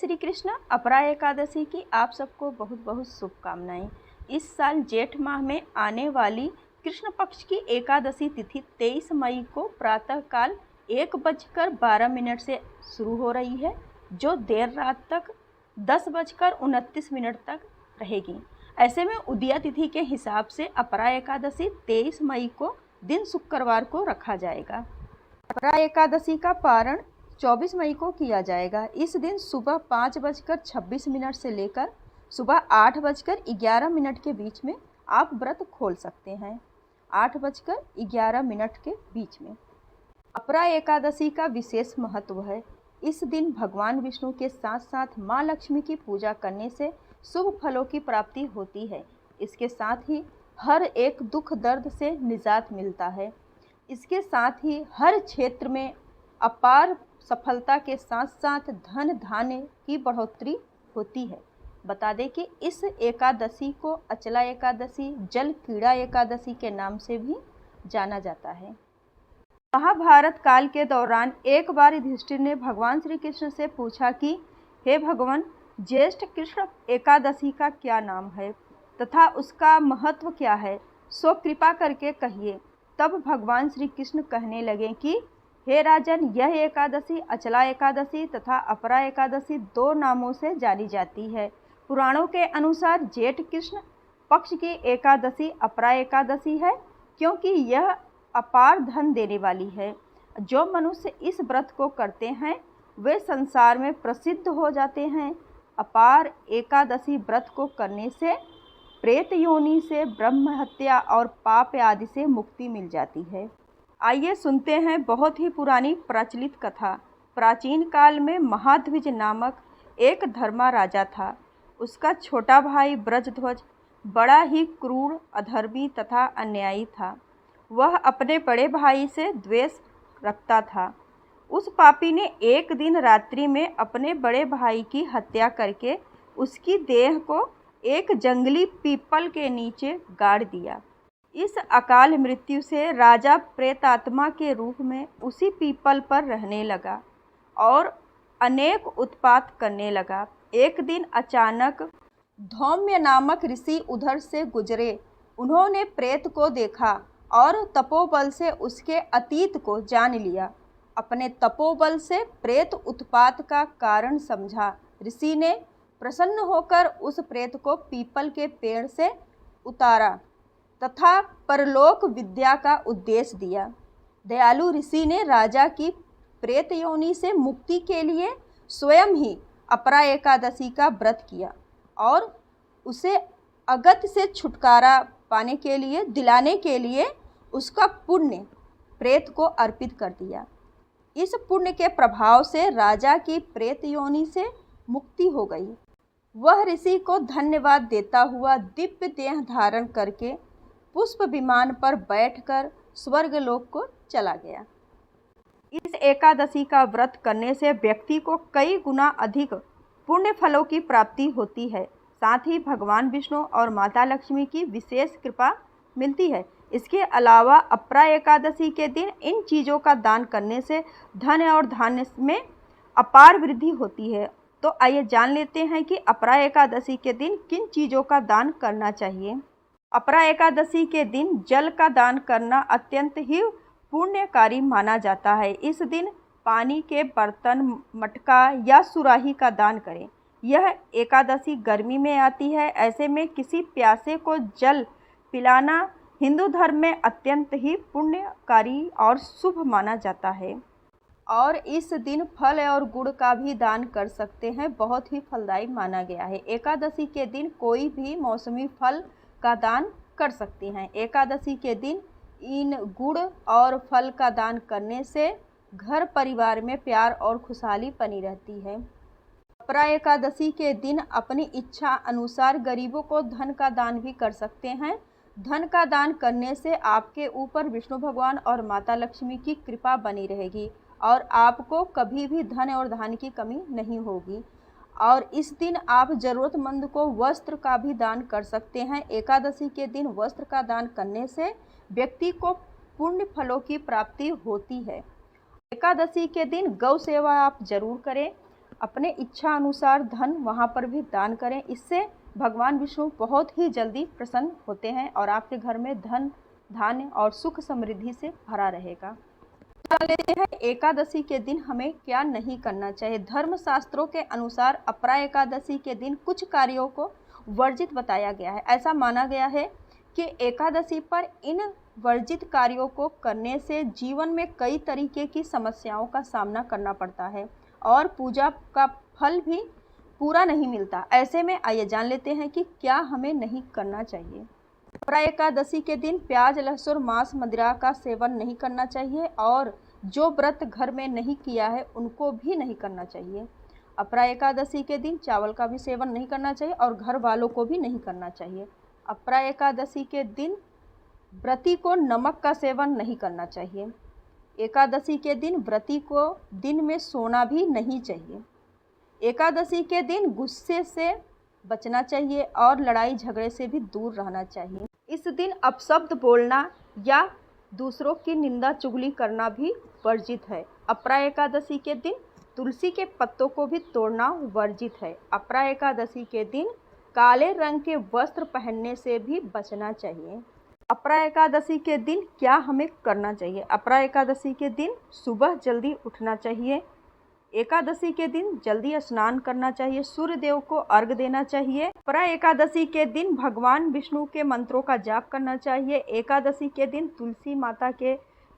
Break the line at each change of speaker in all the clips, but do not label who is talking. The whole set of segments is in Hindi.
श्री कृष्ण। अपरा एकादशी की आप सबको बहुत बहुत शुभकामनाएं। इस साल जेठ माह में आने वाली कृष्ण पक्ष की एकादशी तिथि 23 मई को प्रातःकाल 1:12 से शुरू हो रही है, जो देर रात तक 10:29 तक रहेगी। ऐसे में उदया तिथि के हिसाब से अपरा एकादशी 23 मई को दिन शुक्रवार को रखा जाएगा। अपरा एकादशी का पारण 24 मई को किया जाएगा। इस दिन सुबह 5:26 से लेकर सुबह 8:11 के बीच में आप व्रत खोल सकते हैं। 8:11 के बीच में अपरा एकादशी का विशेष महत्व है। इस दिन भगवान विष्णु के साथ साथ माँ लक्ष्मी की पूजा करने से शुभ फलों की प्राप्ति होती है। इसके साथ ही हर एक दुख दर्द से निजात मिलता है। इसके साथ ही हर क्षेत्र में अपार सफलता के साथ साथ धन धान्य की बढ़ोतरी होती है। बता दें कि इस एकादशी को अचला एकादशी, जल कीड़ा एकादशी के नाम से भी जाना जाता है। महाभारत काल के दौरान एक बार युधिष्ठिर ने भगवान श्री कृष्ण से पूछा कि हे भगवान, ज्येष्ठ कृष्ण एकादशी का क्या नाम है तथा उसका महत्व क्या है, सो कृपा करके कहिए। तब भगवान श्री कृष्ण कहने लगे कि हे राजन, यह एकादशी अचला एकादशी तथा अपरा एकादशी 2 नामों से जानी जाती है। पुराणों के अनुसार जेठ कृष्ण पक्ष की एकादशी अपरा एकादशी है, क्योंकि यह अपार धन देने वाली है। जो मनुष्य इस व्रत को करते हैं वे संसार में प्रसिद्ध हो जाते हैं। अपार एकादशी व्रत को करने से प्रेत योनि से, ब्रह्म हत्या और पाप आदि से मुक्ति मिल जाती है। आइए सुनते हैं बहुत ही पुरानी प्रचलित कथा। प्राचीन काल में महाध्विज नामक एक धर्मा राजा था। उसका छोटा भाई ब्रजध्वज बड़ा ही क्रूर, अधर्मी तथा अन्यायी था। वह अपने बड़े भाई से द्वेष रखता था। उस पापी ने एक दिन रात्रि में अपने बड़े भाई की हत्या करके उसकी देह को एक जंगली पीपल के नीचे गाड़ दिया। इस अकाल मृत्यु से राजा प्रेतात्मा के रूप में उसी पीपल पर रहने लगा और अनेक उत्पात करने लगा। एक दिन अचानक धौम्य नामक ऋषि उधर से गुजरे। उन्होंने प्रेत को देखा और तपोबल से उसके अतीत को जान लिया। अपने तपोबल से प्रेत उत्पात का कारण समझा। ऋषि ने प्रसन्न होकर उस प्रेत को पीपल के पेड़ से उतारा तथा परलोक विद्या का उपदेश दिया। दयालु ऋषि ने राजा की प्रेत योनि से मुक्ति के लिए स्वयं ही अपरा एकादशी का व्रत किया और उसे अगत से छुटकारा पाने के लिए, दिलाने के लिए उसका पुण्य प्रेत को अर्पित कर दिया। इस पुण्य के प्रभाव से राजा की प्रेत योनि से मुक्ति हो गई। वह ऋषि को धन्यवाद देता हुआ दिव्य देह धारण करके पुष्प विमान पर बैठकर स्वर्गलोक को चला गया। इस एकादशी का व्रत करने से व्यक्ति को कई गुना अधिक पुण्य फलों की प्राप्ति होती है। साथ ही भगवान विष्णु और माता लक्ष्मी की विशेष कृपा मिलती है। इसके अलावा अपरा एकादशी के दिन इन चीज़ों का दान करने से धन और धान्य में अपार वृद्धि होती है। तो आइए जान लेते हैं कि अपरा एकादशी के दिन किन चीज़ों का दान करना चाहिए। अपरा एकादशी के दिन जल का दान करना अत्यंत ही पुण्यकारी माना जाता है। इस दिन पानी के बर्तन, मटका या सुराही का दान करें। यह एकादशी गर्मी में आती है। ऐसे में किसी प्यासे को जल पिलाना हिंदू धर्म में अत्यंत ही पुण्यकारी और शुभ माना जाता है। और इस दिन फल और गुड़ का भी दान कर सकते हैं, बहुत ही फलदायी माना गया है। एकादशी के दिन कोई भी मौसमी फल का दान कर सकते हैं। एकादशी के दिन इन गुड़ और फल का दान करने से घर परिवार में प्यार और खुशहाली बनी रहती है। अपरा एकादशी के दिन अपनी इच्छा अनुसार गरीबों को धन का दान भी कर सकते हैं। धन का दान करने से आपके ऊपर विष्णु भगवान और माता लक्ष्मी की कृपा बनी रहेगी और आपको कभी भी धन और धान्य की कमी नहीं होगी। और इस दिन आप ज़रूरतमंद को वस्त्र का भी दान कर सकते हैं। एकादशी के दिन वस्त्र का दान करने से व्यक्ति को पुण्य फलों की प्राप्ति होती है। एकादशी के दिन गौ सेवा आप जरूर करें। अपने इच्छा अनुसार धन वहाँ पर भी दान करें। इससे भगवान विष्णु बहुत ही जल्दी प्रसन्न होते हैं और आपके घर में धन, धान्य और सुख समृद्धि से भरा रहेगा। जान लेते हैं एकादशी के दिन हमें क्या नहीं करना चाहिए। धर्म शास्त्रों के अनुसार अपरा एकादशी के दिन कुछ कार्यों को वर्जित बताया गया है। ऐसा माना गया है कि एकादशी पर इन वर्जित कार्यों को करने से जीवन में कई तरीके की समस्याओं का सामना करना पड़ता है और पूजा का फल भी पूरा नहीं मिलता। ऐसे में आइए जान लेते हैं कि क्या हमें नहीं करना चाहिए। अपरा एकादशी के दिन प्याज, लहसुन, मांस, मदिरा का सेवन नहीं करना चाहिए और जो व्रत घर में नहीं किया है उनको भी नहीं करना चाहिए। अपरा एकादशी के दिन चावल का भी सेवन नहीं करना चाहिए और घर वालों को भी नहीं करना चाहिए। अपरा एकादशी के दिन व्रती को नमक का सेवन नहीं करना चाहिए। एकादशी के दिन व्रती को दिन में सोना भी नहीं चाहिए। एकादशी के दिन गुस्से से बचना चाहिए और लड़ाई झगड़े से भी दूर रहना चाहिए। इस दिन अपशब्द बोलना या दूसरों की निंदा चुगली करना भी वर्जित है। अपरा एकादशी के दिन तुलसी के पत्तों को भी तोड़ना वर्जित है। अपरा एकादशी के दिन काले रंग के वस्त्र पहनने से भी बचना चाहिए। अपरा एकादशी के दिन क्या हमें करना चाहिए। अपरा एकादशी के दिन सुबह जल्दी उठना चाहिए। एकादशी के दिन जल्दी स्नान करना चाहिए। सूर्य देव को अर्घ देना चाहिए। अपरा एकादशी के दिन भगवान विष्णु के मंत्रों का जाप करना चाहिए। एकादशी के दिन तुलसी माता के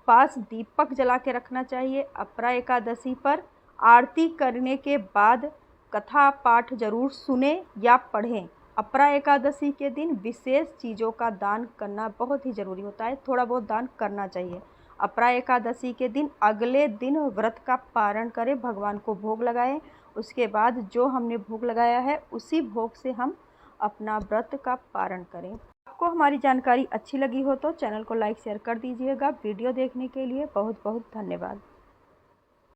पास दीपक जला के रखना चाहिए। अपरा एकादशी पर आरती करने के बाद कथा पाठ जरूर सुने या पढ़ें। अपरा एकादशी के दिन विशेष चीज़ों का दान करना बहुत ही ज़रूरी होता है। थोड़ा बहुत दान करना चाहिए। अपरा एकादशी के दिन अगले दिन व्रत का पारण करें, भगवान को भोग लगाएं। उसके बाद जो हमने भोग लगाया है उसी भोग से हम अपना व्रत का पारण करें। आपको हमारी जानकारी अच्छी लगी हो तो चैनल को लाइक शेयर कर दीजिएगा। वीडियो देखने के लिए बहुत बहुत धन्यवाद।